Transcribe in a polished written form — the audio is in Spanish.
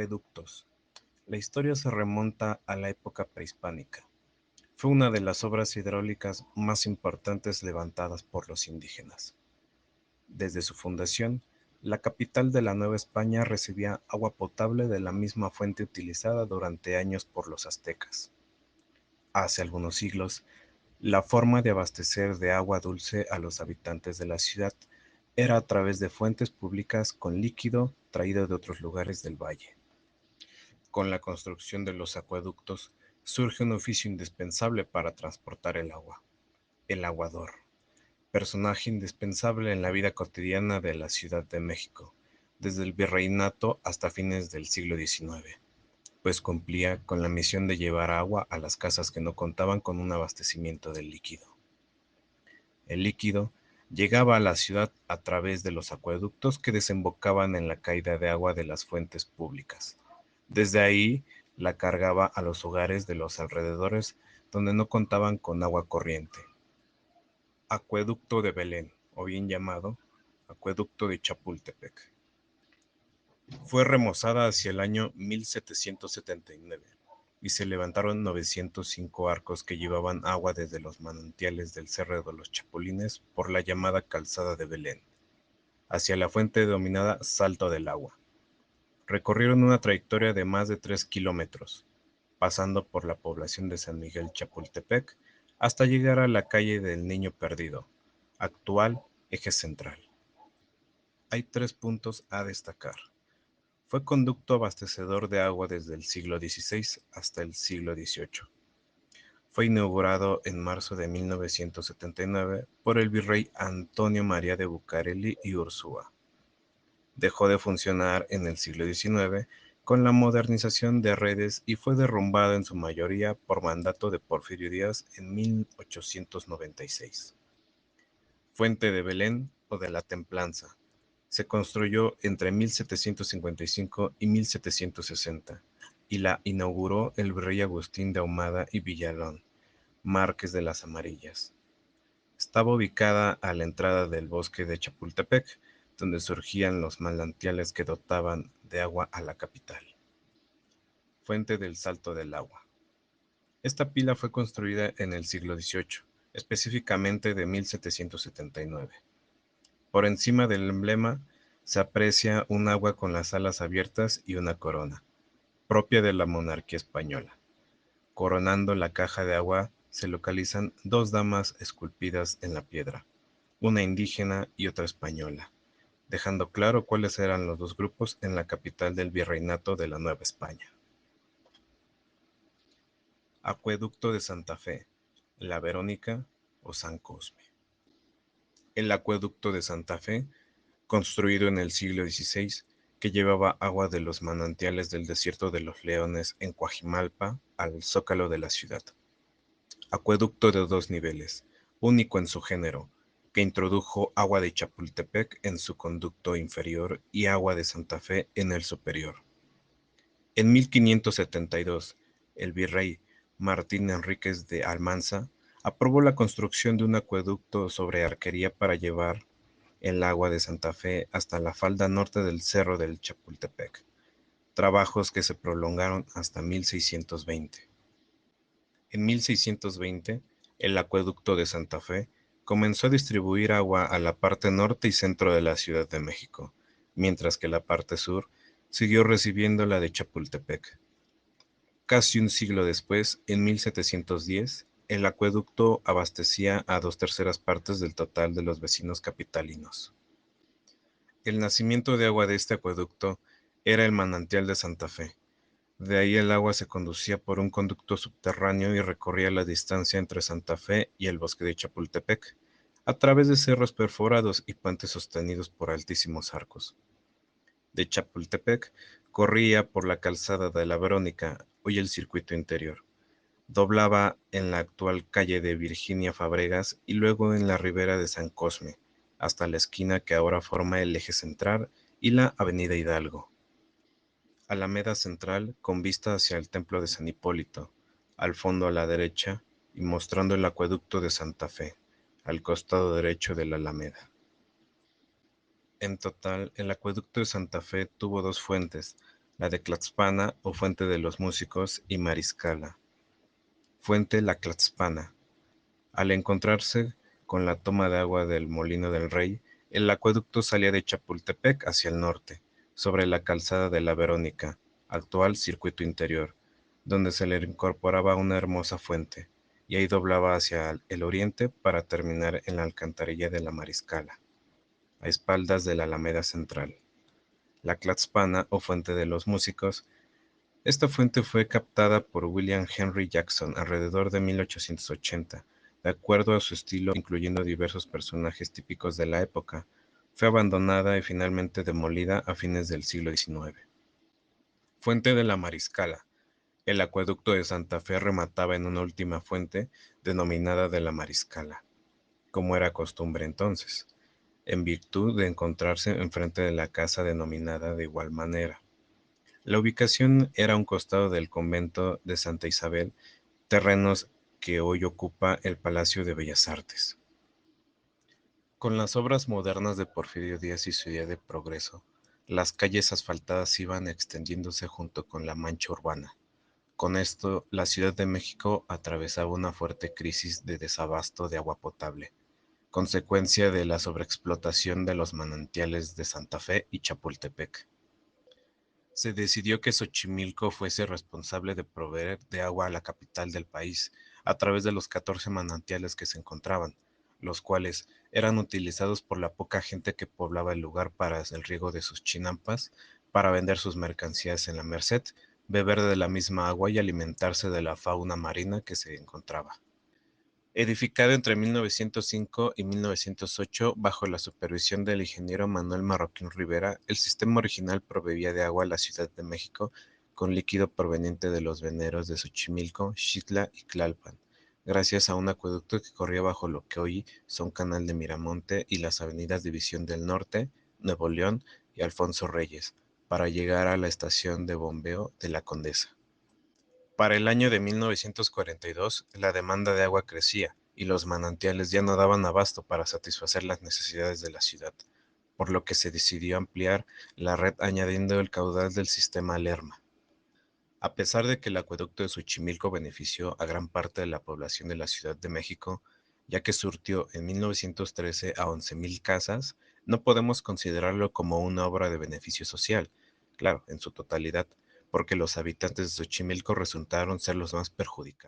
Acueductos. La historia se remonta a la época prehispánica. Fue una de las obras hidráulicas más importantes levantadas por los indígenas. Desde su fundación, la capital de la Nueva España recibía agua potable de la misma fuente utilizada durante años por los aztecas. Hace algunos siglos, la forma de abastecer de agua dulce a los habitantes de la ciudad era a través de fuentes públicas con líquido traído de otros lugares del valle. Con la construcción de los acueductos surge un oficio indispensable para transportar el agua: el aguador, personaje indispensable en la vida cotidiana de la Ciudad de México, desde el virreinato hasta fines del siglo XIX, pues cumplía con la misión de llevar agua a las casas que no contaban con un abastecimiento del líquido. El líquido llegaba a la ciudad a través de los acueductos que desembocaban en la caída de agua de las fuentes públicas. Desde ahí la cargaba a los hogares de los alrededores donde no contaban con agua corriente. Acueducto de Belén, o bien llamado Acueducto de Chapultepec. Fue remozada hacia el año 1779 y se levantaron 905 arcos que llevaban agua desde los manantiales del Cerro de los Chapulines por la llamada Calzada de Belén, hacia la fuente denominada Salto del Agua. Recorrieron una trayectoria de más de 3 kilómetros, pasando por la población de San Miguel Chapultepec hasta llegar a la calle del Niño Perdido, actual eje central. Hay 3 puntos a destacar. Fue conducto abastecedor de agua desde el siglo XVI hasta el siglo XVIII. Fue inaugurado en marzo de 1979 por el virrey Antonio María de Bucareli y Ursúa. Dejó de funcionar en el siglo XIX con la modernización de redes y fue derrumbado en su mayoría por mandato de Porfirio Díaz en 1896. Fuente de Belén o de la Templanza. Se construyó entre 1755 y 1760 y la inauguró el virrey Agustín de Ahumada y Villalón, Márquez de las Amarillas. Estaba ubicada a la entrada del bosque de Chapultepec, donde surgían los manantiales que dotaban de agua a la capital. Fuente del Salto del Agua. Esta pila fue construida en el siglo XVIII, específicamente de 1779. Por encima del emblema se aprecia un agua con las alas abiertas y una corona, propia de la monarquía española. Coronando la caja de agua se localizan dos damas esculpidas en la piedra, una indígena y otra española, dejando claro cuáles eran los dos grupos en la capital del virreinato de la Nueva España. Acueducto de Santa Fe, La Verónica o San Cosme. El acueducto de Santa Fe, construido en el siglo XVI, que llevaba agua de los manantiales del desierto de los Leones en Coajimalpa al zócalo de la ciudad. Acueducto de dos niveles, único en su género, que introdujo agua de Chapultepec en su conducto inferior y agua de Santa Fe en el superior. En 1572, el virrey Martín Enríquez de Almanza aprobó la construcción de un acueducto sobre arquería para llevar el agua de Santa Fe hasta la falda norte del Cerro del Chapultepec, trabajos que se prolongaron hasta 1620. En 1620, el acueducto de Santa Fe comenzó a distribuir agua a la parte norte y centro de la Ciudad de México, mientras que la parte sur siguió recibiendo la de Chapultepec. Casi un siglo después, en 1710, el acueducto abastecía a 2/3 del total de los vecinos capitalinos. El nacimiento de agua de este acueducto era el manantial de Santa Fe. De ahí el agua se conducía por un conducto subterráneo y recorría la distancia entre Santa Fe y el bosque de Chapultepec, a través de cerros perforados y puentes sostenidos por altísimos arcos. De Chapultepec corría por la calzada de la Verónica, hoy el circuito interior. Doblaba en la actual calle de Virginia Fabregas y luego en la ribera de San Cosme, hasta la esquina que ahora forma el eje central y la avenida Hidalgo. Alameda Central con vista hacia el templo de San Hipólito, al fondo a la derecha y mostrando el acueducto de Santa Fe, al costado derecho de la Alameda. En total, el acueducto de Santa Fe tuvo dos fuentes, la de Tlaxpana o Fuente de los Músicos y Mariscala. Fuente La Tlaxpana. Al encontrarse con la toma de agua del Molino del Rey, el acueducto salía de Chapultepec hacia el norte, sobre la calzada de la Verónica, actual circuito interior, donde se le incorporaba una hermosa fuente, y ahí doblaba hacia el oriente para terminar en la alcantarilla de la Mariscala, a espaldas de la Alameda Central. La Tlaxpana o Fuente de los Músicos. Esta fuente fue captada por William Henry Jackson alrededor de 1880, de acuerdo a su estilo incluyendo diversos personajes típicos de la época. Fue abandonada y finalmente demolida a fines del siglo XIX. Fuente de la Mariscala. El acueducto de Santa Fe remataba en una última fuente denominada de la Mariscala, como era costumbre entonces, en virtud de encontrarse enfrente de la casa denominada de igual manera. La ubicación era a un costado del convento de Santa Isabel, terrenos que hoy ocupa el Palacio de Bellas Artes. Con las obras modernas de Porfirio Díaz y su idea de progreso, las calles asfaltadas iban extendiéndose junto con la mancha urbana. Con esto, la Ciudad de México atravesaba una fuerte crisis de desabasto de agua potable, consecuencia de la sobreexplotación de los manantiales de Santa Fe y Chapultepec. Se decidió que Xochimilco fuese responsable de proveer de agua a la capital del país, a través de los 14 manantiales que se encontraban, los cuales eran utilizados por la poca gente que poblaba el lugar para el riego de sus chinampas, para vender sus mercancías en la Merced, beber de la misma agua y alimentarse de la fauna marina que se encontraba. Edificado entre 1905 y 1908 bajo la supervisión del ingeniero Manuel Marroquín Rivera, el sistema original proveía de agua a la Ciudad de México con líquido proveniente de los veneros de Xochimilco, Xitla y Tlalpan, gracias a un acueducto que corría bajo lo que hoy son Canal de Miramonte y las avenidas División del Norte, Nuevo León y Alfonso Reyes, para llegar a la estación de bombeo de La Condesa. Para el año de 1942, la demanda de agua crecía y los manantiales ya no daban abasto para satisfacer las necesidades de la ciudad, por lo que se decidió ampliar la red añadiendo el caudal del sistema Lerma. A pesar de que el acueducto de Xochimilco benefició a gran parte de la población de la Ciudad de México, ya que surtió en 1913 a 11,000 casas, no podemos considerarlo como una obra de beneficio social, claro, en su totalidad, porque los habitantes de Xochimilco resultaron ser los más perjudicados.